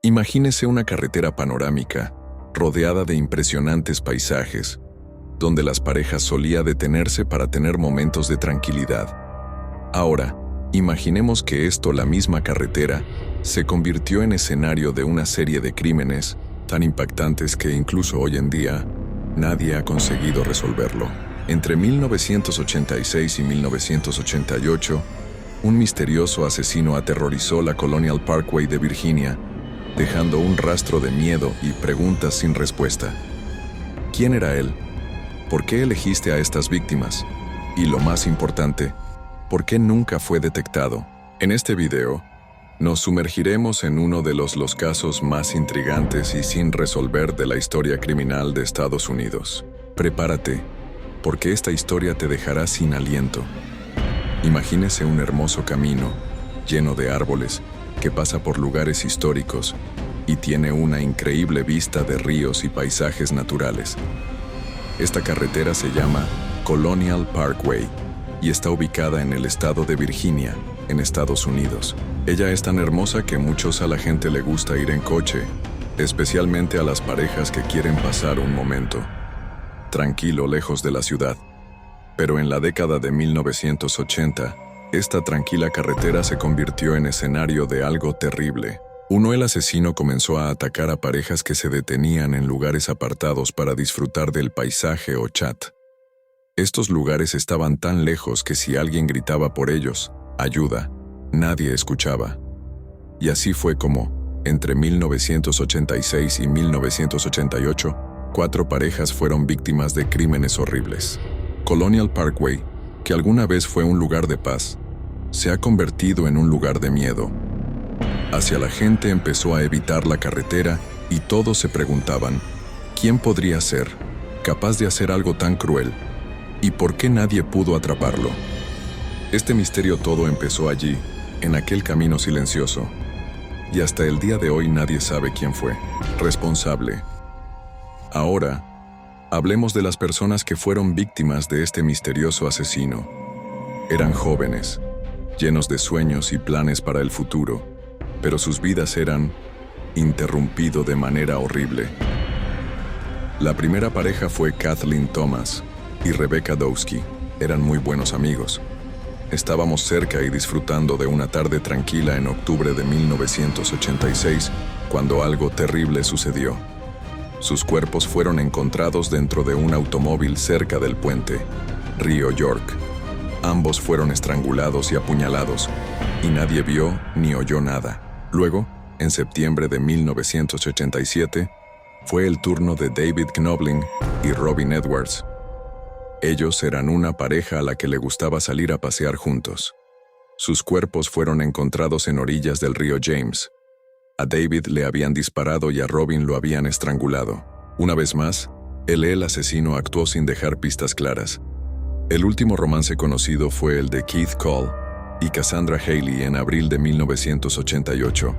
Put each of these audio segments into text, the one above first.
Imagínese una carretera panorámica, rodeada de impresionantes paisajes, donde las parejas solían detenerse para tener momentos de tranquilidad. Ahora, imaginemos que la misma carretera, se convirtió en escenario de una serie de crímenes tan impactantes que incluso hoy en día, nadie ha conseguido resolverlo. Entre 1986 y 1988, un misterioso asesino aterrorizó la Colonial Parkway de Virginia, dejando un rastro de miedo y preguntas sin respuesta. ¿Quién era él? ¿Por qué elegiste a estas víctimas? Y lo más importante, ¿por qué nunca fue detectado? En este video, nos sumergiremos en uno de los casos más intrigantes y sin resolver de la historia criminal de Estados Unidos. Prepárate, porque esta historia te dejará sin aliento. Imagínese un hermoso camino, lleno de árboles, que pasa por lugares históricos y tiene una increíble vista de ríos y paisajes naturales. Esta carretera se llama Colonial Parkway y está ubicada en el estado de Virginia, en Estados Unidos. Ella es tan hermosa que a la gente le gusta ir en coche, especialmente a las parejas que quieren pasar un momento tranquilo lejos de la ciudad. Pero en la década de 1980, esta tranquila carretera se convirtió en escenario de algo terrible. El asesino comenzó a atacar a parejas que se detenían en lugares apartados para disfrutar del paisaje o chat. Estos lugares estaban tan lejos que si alguien gritaba por ellos, ayuda, nadie escuchaba. Y así fue como, entre 1986 y 1988, 4 parejas fueron víctimas de crímenes horribles. Colonial Parkway, que alguna vez fue un lugar de paz, se ha convertido en un lugar de miedo. Hacia la gente empezó a evitar la carretera y todos se preguntaban, ¿quién podría ser capaz de hacer algo tan cruel? ¿Y por qué nadie pudo atraparlo? Este misterio todo empezó allí, en aquel camino silencioso. Y hasta el día de hoy nadie sabe quién fue responsable. Ahora, hablemos de las personas que fueron víctimas de este misterioso asesino. Eran jóvenes, llenos de sueños y planes para el futuro, pero sus vidas eran interrumpidas de manera horrible. La primera pareja fue Kathleen Thomas y Rebecca Dowski. Eran muy buenos amigos. Estábamos cerca y disfrutando de una tarde tranquila en octubre de 1986, cuando algo terrible sucedió. Sus cuerpos fueron encontrados dentro de un automóvil cerca del puente, Río York. Ambos fueron estrangulados y apuñalados, y nadie vio ni oyó nada. Luego, en septiembre de 1987, fue el turno de David Knobling y Robin Edwards. Ellos eran una pareja a la que le gustaba salir a pasear juntos. Sus cuerpos fueron encontrados en orillas del río James. A David le habían disparado y a Robin lo habían estrangulado. Una vez más, el asesino actuó sin dejar pistas claras. El último romance conocido fue el de Keith Cole y Cassandra Haley en abril de 1988.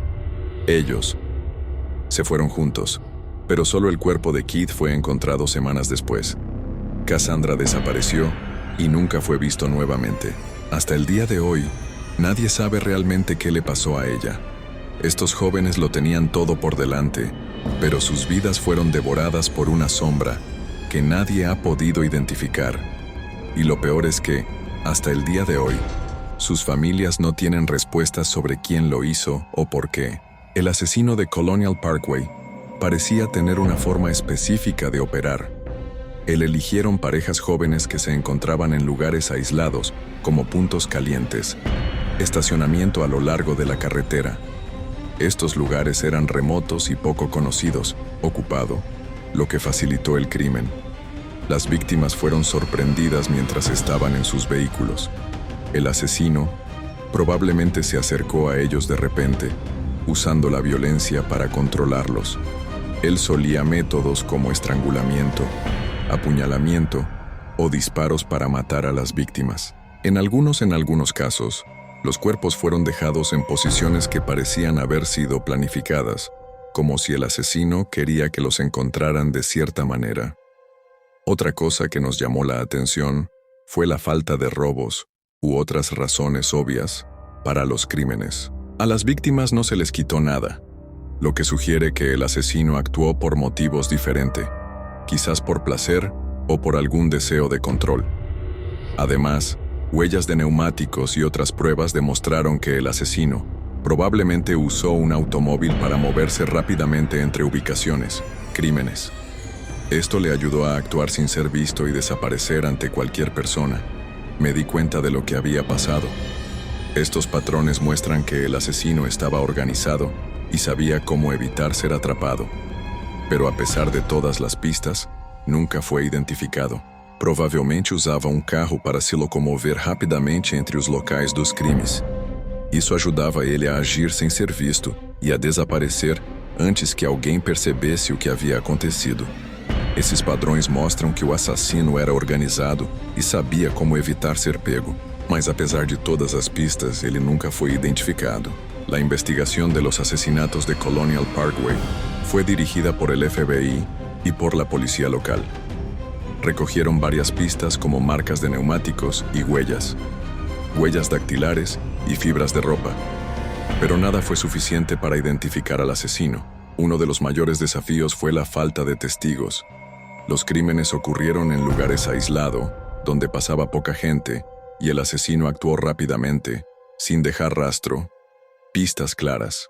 Ellos se fueron juntos, pero solo el cuerpo de Keith fue encontrado semanas después. Cassandra desapareció y nunca fue visto nuevamente. Hasta el día de hoy, nadie sabe realmente qué le pasó a ella. Estos jóvenes lo tenían todo por delante, pero sus vidas fueron devoradas por una sombra que nadie ha podido identificar. Y lo peor es que, hasta el día de hoy, sus familias no tienen respuestas sobre quién lo hizo o por qué. El asesino de Colonial Parkway parecía tener una forma específica de operar. Él eligieron parejas jóvenes que se encontraban en lugares aislados, como puntos calientes, estacionamiento a lo largo de la carretera. Estos lugares eran remotos y poco conocidos, ocupado, lo que facilitó el crimen. Las víctimas fueron sorprendidas mientras estaban en sus vehículos. El asesino probablemente se acercó a ellos de repente, usando la violencia para controlarlos. Él solía métodos como estrangulamiento, apuñalamiento o disparos para matar a las víctimas. En algunos casos, los cuerpos fueron dejados en posiciones que parecían haber sido planificadas, como si el asesino quería que los encontraran de cierta manera. Otra cosa que nos llamó la atención fue la falta de robos u otras razones obvias para los crímenes. A las víctimas no se les quitó nada. lo que sugiere que el asesino actuó por motivos diferentes, quizás por placer o por algún deseo de control. Además, huellas de neumáticos y otras pruebas demostraron que el asesino probablemente usó un automóvil para moverse rápidamente entre ubicaciones, crímenes. Esto le ayudó a actuar sin ser visto y desaparecer ante cualquier persona. Me di cuenta de lo que había pasado. Estos patrones muestran que el asesino estaba organizado y sabía cómo evitar ser atrapado. Pero a pesar de todas las pistas, nunca fue identificado. Provavelmente usava um carro para se locomover rapidamente entre os locais dos crimes. Isso ajudava ele a agir sem ser visto e a desaparecer antes que alguém percebesse o que havia acontecido. Esses padrões mostram que o assassino era organizado e sabia como evitar ser pego. Mas apesar de todas as pistas, ele nunca foi identificado. La investigación de los asesinatos de Colonial Parkway fue dirigida por el FBI y por la policía local. Recogieron varias pistas como marcas de neumáticos y huellas dactilares y fibras de ropa. Pero nada fue suficiente para identificar al asesino. Uno de los mayores desafíos fue la falta de testigos. Los crímenes ocurrieron en lugares aislados, donde pasaba poca gente, y el asesino actuó rápidamente, sin dejar rastro, pistas claras.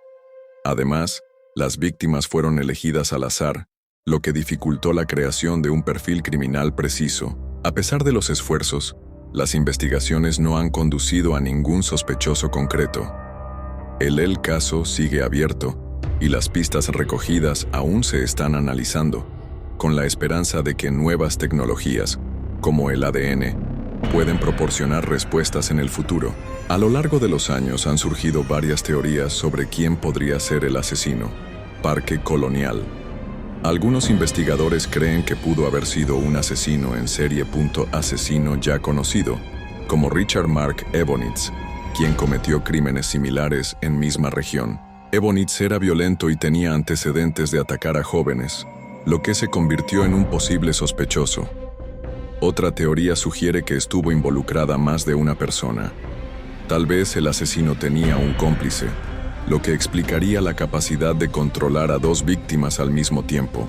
Además, las víctimas fueron elegidas al azar, lo que dificultó la creación de un perfil criminal preciso. A pesar de los esfuerzos, las investigaciones no han conducido a ningún sospechoso concreto. El caso sigue abierto y las pistas recogidas aún se están analizando, con la esperanza de que nuevas tecnologías, como el ADN, pueden proporcionar respuestas en el futuro. A lo largo de los años han surgido varias teorías sobre quién podría ser el asesino. Parque Colonial. Algunos investigadores creen que pudo haber sido un asesino en serie. Asesino ya conocido, como Richard Mark Ebonitz, quien cometió crímenes similares en misma región. Ebonitz era violento y tenía antecedentes de atacar a jóvenes, lo que se convirtió en un posible sospechoso. Otra teoría sugiere que estuvo involucrada más de una persona. Tal vez el asesino tenía un cómplice, lo que explicaría la capacidad de controlar a dos víctimas al mismo tiempo.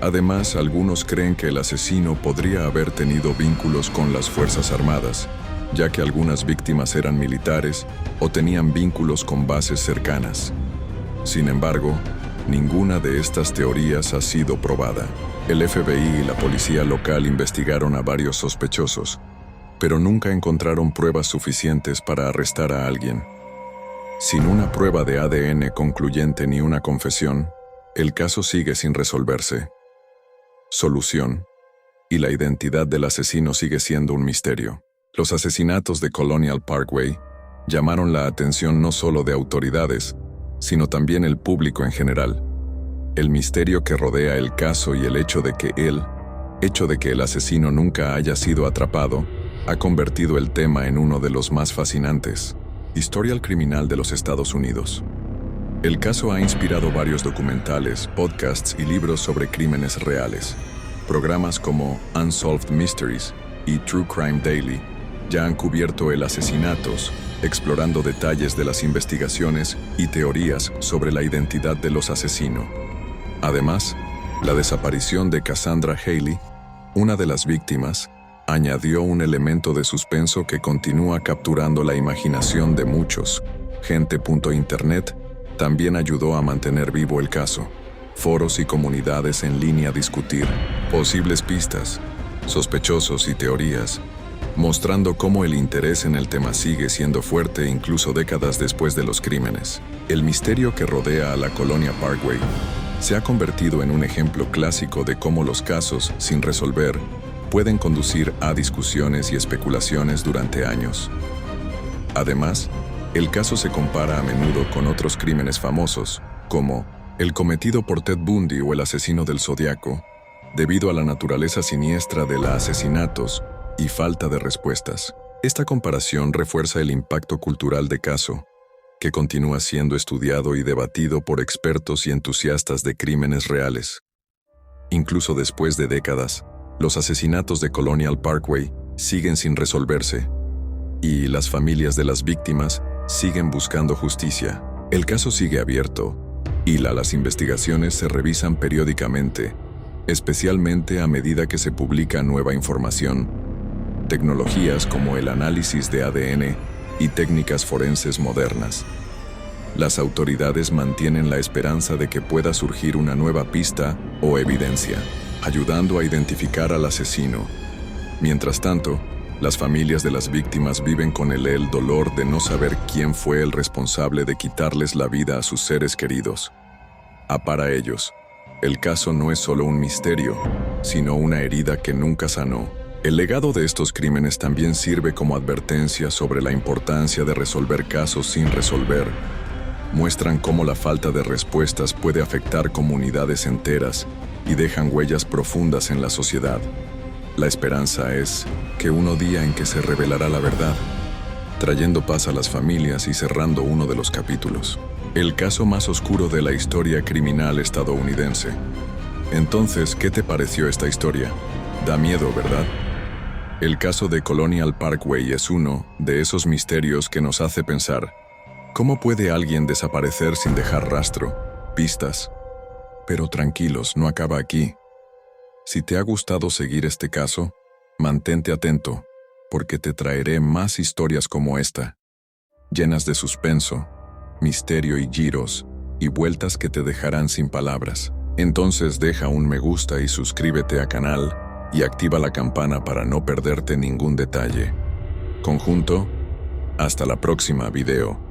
Además, algunos creen que el asesino podría haber tenido vínculos con las Fuerzas Armadas, ya que algunas víctimas eran militares o tenían vínculos con bases cercanas. Sin embargo, ninguna de estas teorías ha sido probada. El FBI y la policía local investigaron a varios sospechosos, pero nunca encontraron pruebas suficientes para arrestar a alguien. Sin una prueba de ADN concluyente ni una confesión, el caso sigue sin resolverse. Solución. Y la identidad del asesino sigue siendo un misterio. Los asesinatos de Colonial Parkway llamaron la atención no solo de autoridades, sino también el público en general. El misterio que rodea el caso y el hecho de que el asesino nunca haya sido atrapado, ha convertido el tema en uno de los más fascinantes. Historial criminal de los Estados Unidos. El caso ha inspirado varios documentales, podcasts y libros sobre crímenes reales. Programas como Unsolved Mysteries y True Crime Daily ya han cubierto el asesinatos, explorando detalles de las investigaciones y teorías sobre la identidad de los asesinos. Además, la desaparición de Cassandra Haley, una de las víctimas, añadió un elemento de suspenso que continúa capturando la imaginación de muchos. Gente.internet también ayudó a mantener vivo el caso. Foros y comunidades en línea a discutir posibles pistas, sospechosos y teorías, mostrando cómo el interés en el tema sigue siendo fuerte incluso décadas después de los crímenes. El misterio que rodea a la Colonia Parkway se ha convertido en un ejemplo clásico de cómo los casos sin resolver pueden conducir a discusiones y especulaciones durante años. Además, el caso se compara a menudo con otros crímenes famosos, como el cometido por Ted Bundy o el asesino del Zodiaco, debido a la naturaleza siniestra de los asesinatos y falta de respuestas. Esta comparación refuerza el impacto cultural del caso, que continúa siendo estudiado y debatido por expertos y entusiastas de crímenes reales. Incluso después de décadas, los asesinatos de Colonial Parkway siguen sin resolverse, y las familias de las víctimas siguen buscando justicia. El caso sigue abierto y las investigaciones se revisan periódicamente, especialmente a medida que se publica nueva información. Tecnologías como el análisis de ADN y técnicas forenses modernas. Las autoridades mantienen la esperanza de que pueda surgir una nueva pista o evidencia, ayudando a identificar al asesino. Mientras tanto, las familias de las víctimas viven con el dolor de no saber quién fue el responsable de quitarles la vida a sus seres queridos. Para ellos, el caso no es solo un misterio, sino una herida que nunca sanó. El legado de estos crímenes también sirve como advertencia sobre la importancia de resolver casos sin resolver. Muestran cómo la falta de respuestas puede afectar comunidades enteras y dejan huellas profundas en la sociedad. La esperanza es que un día en que se revelará la verdad, trayendo paz a las familias y cerrando uno de los capítulos. El caso más oscuro de la historia criminal estadounidense. Entonces, ¿qué te pareció esta historia? Da miedo, ¿verdad? El caso de Colonial Parkway es uno de esos misterios que nos hace pensar, ¿cómo puede alguien desaparecer sin dejar rastro, pistas? Pero tranquilos, no acaba aquí. Si te ha gustado seguir este caso, mantente atento, porque te traeré más historias como esta, llenas de suspenso, misterio y giros, y vueltas que te dejarán sin palabras. Entonces deja un me gusta y suscríbete al canal, y activa la campana para no perderte ningún detalle. Conjunto, hasta la próxima video.